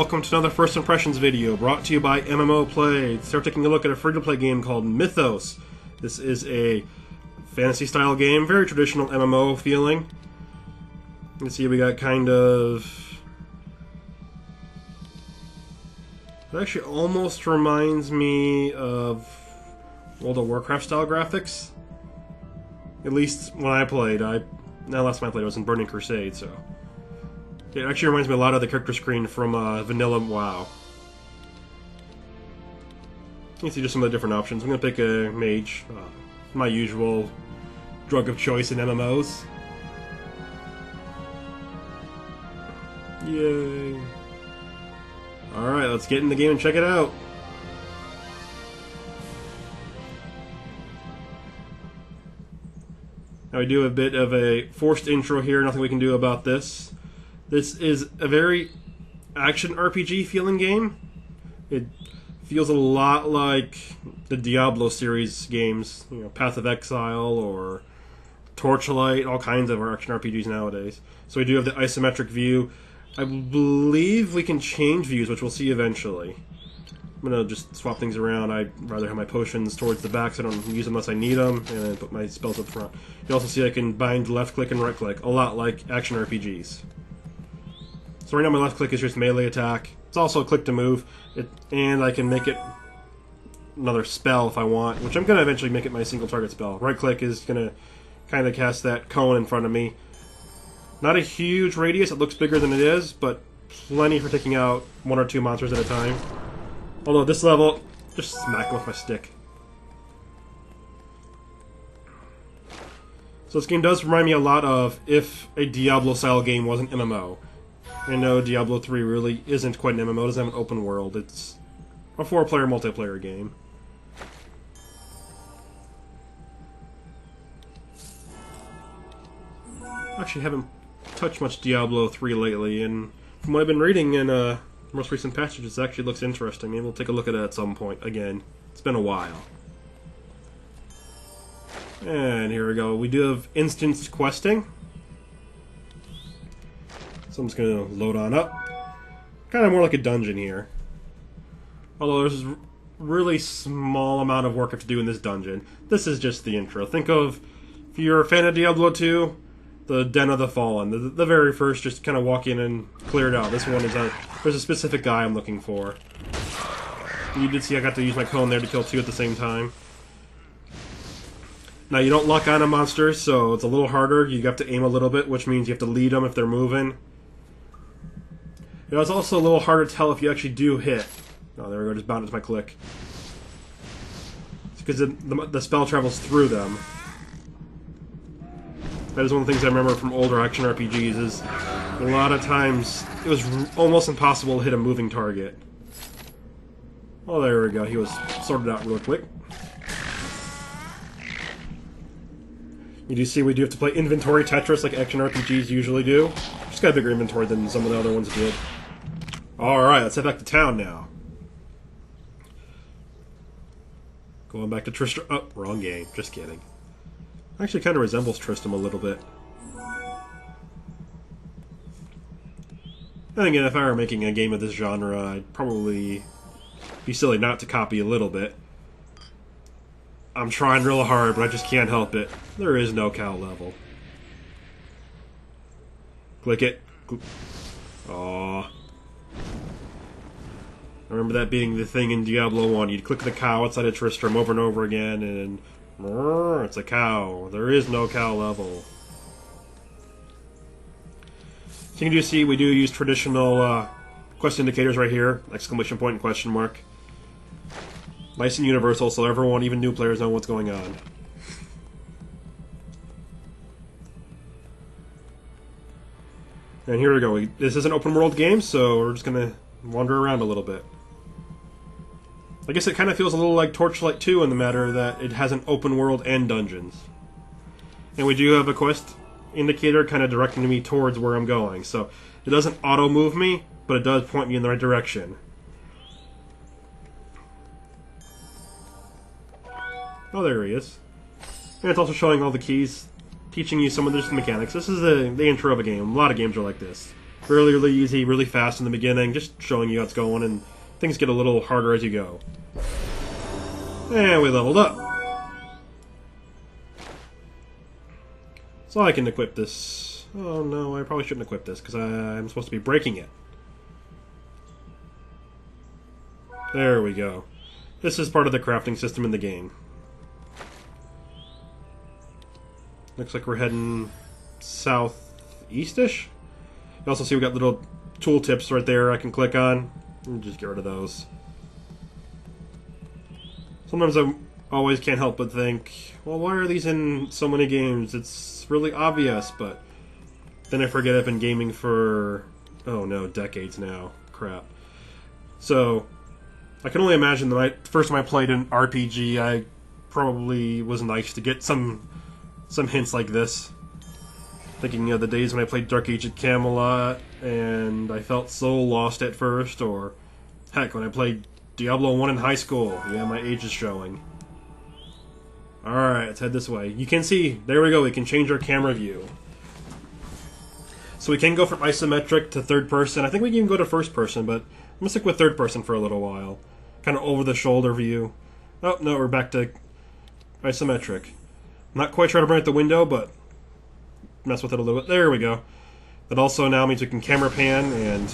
welcome to another First Impressions video brought to you by MMO Play. Start taking a look at a free-to-play game called Mythos. This is a fantasy-style game, very traditional MMO feeling. You can see we got kind of... It actually almost reminds me of World of Warcraft style graphics. At least when I played. Last time I played it was in Burning Crusade, so... It actually reminds me a lot of the character screen from Vanilla WoW. You can see just some of the different options. I'm going to pick a mage, my usual drug of choice in MMOs. Yay! Alright, let's get in the game and check it out. Now we do a bit of a forced intro here, nothing we can do about this. This is a very action RPG feeling game. It feels a lot like the Diablo series games, you know, Path of Exile or Torchlight, all kinds of action RPGs nowadays. So we do have the isometric view. I believe we can change views, which we'll see eventually. I'm going to just swap things around. I'd rather have my potions towards the back so I don't use them unless I need them, and then put my spells up front. You also see I can bind left click and right click, a lot like action RPGs. So right now my left click is just melee attack. It's also a click to move, and I can make it another spell if I want, which I'm going to eventually make it my single target spell. Right click is going to kind of cast that cone in front of me. Not a huge radius, it looks bigger than it is, but plenty for taking out one or two monsters at a time. Although at this level, just smack with my stick. So this game does remind me a lot of if a Diablo-style game was an MMO. I know Diablo 3 really isn't quite an MMO, it doesn't have an open world. It's a 4-player multiplayer game. Actually, haven't touched much Diablo 3 lately, and from what I've been reading in most recent patches, it actually looks interesting. Maybe we'll take a look at it at some point again. It's been a while. And here we go. We do have instanced questing. So I'm just going to load on up. Kind of more like a dungeon here. Although there's a really small amount of work I have to do in this dungeon. This is just the intro. Think of, if you're a fan of Diablo 2, the Den of the Fallen. The very first, just kind of walk in and clear it out. This one is there's a specific guy I'm looking for. You did see I got to use my cone there to kill two at the same time. Now you don't lock on a monster, so it's a little harder. You have to aim a little bit, which means you have to lead them if they're moving. It was also a little harder to tell if you actually do hit. Oh, there we go, just bound it to my click. It's because the spell travels through them. That is one of the things I remember from older action RPGs, is a lot of times it was almost impossible to hit a moving target. Oh, there we go, he was sorted out real quick. You do see we do have to play inventory Tetris like action RPGs usually do. Just got a bigger inventory than some of the other ones did. Alright, let's head back to town now. Going back to Tristram. Oh, wrong game. Just kidding. Actually kind of resembles Tristram a little bit. And again, if I were making a game of this genre, I'd probably be silly not to copy a little bit. I'm trying real hard, but I just can't help it. There is no cow level. Click it. Aww. I remember that being the thing in Diablo 1. You'd click the cow outside of Tristram over and over again, and it's a cow. There is no cow level. So you can see we do use traditional quest indicators right here. Exclamation point and question mark. Nice and universal, so everyone, even new players, know what's going on. And here we go. This is an open world game, so we're just going to wander around a little bit. I guess it kind of feels a little like Torchlight 2 in the matter that it has an open world and dungeons. And we do have a quest indicator kind of directing me towards where I'm going. So it doesn't auto-move me, but it does point me in the right direction. Oh, there he is. And it's also showing all the keys, teaching you some of the mechanics. This is the intro of a game. A lot of games are like this. Really, really easy, really fast in the beginning, just showing you how it's going, and things get a little harder as you go. And we leveled up. So I can equip this. Oh no, I probably shouldn't equip this, because I'm supposed to be breaking it. There we go. This is part of the crafting system in the game. Looks like we're heading southeast-ish. You also see we got little tooltips right there I can click on. And just get rid of those. Sometimes I always can't help but think, well, why are these in so many games? It's really obvious, but then I forget I've been gaming for, oh no, decades now. Crap. So, I can only imagine that the first time I played an RPG, I probably was nice to get some hints like this. Thinking of the days when I played Dark Age at Camelot, and I felt so lost at first, or heck, when I played Diablo 1 in high school. Yeah, my age is showing. Alright, let's head this way. You can see, there we go, we can change our camera view. So we can go from isometric to third person. I think we can even go to first person, but I'm going to stick with third person for a little while. Kind of over the shoulder view. Oh, no, we're back to isometric. I'm not quite sure how to bring out the window, but mess with it a little bit. There we go. That also now means we can camera pan, and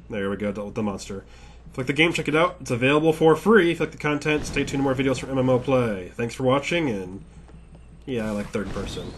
there we go, dealt with the monster. If you like the game, check it out. It's available for free. If you like the content, stay tuned to more videos from MMO Play. Thanks for watching, and yeah, I like third person.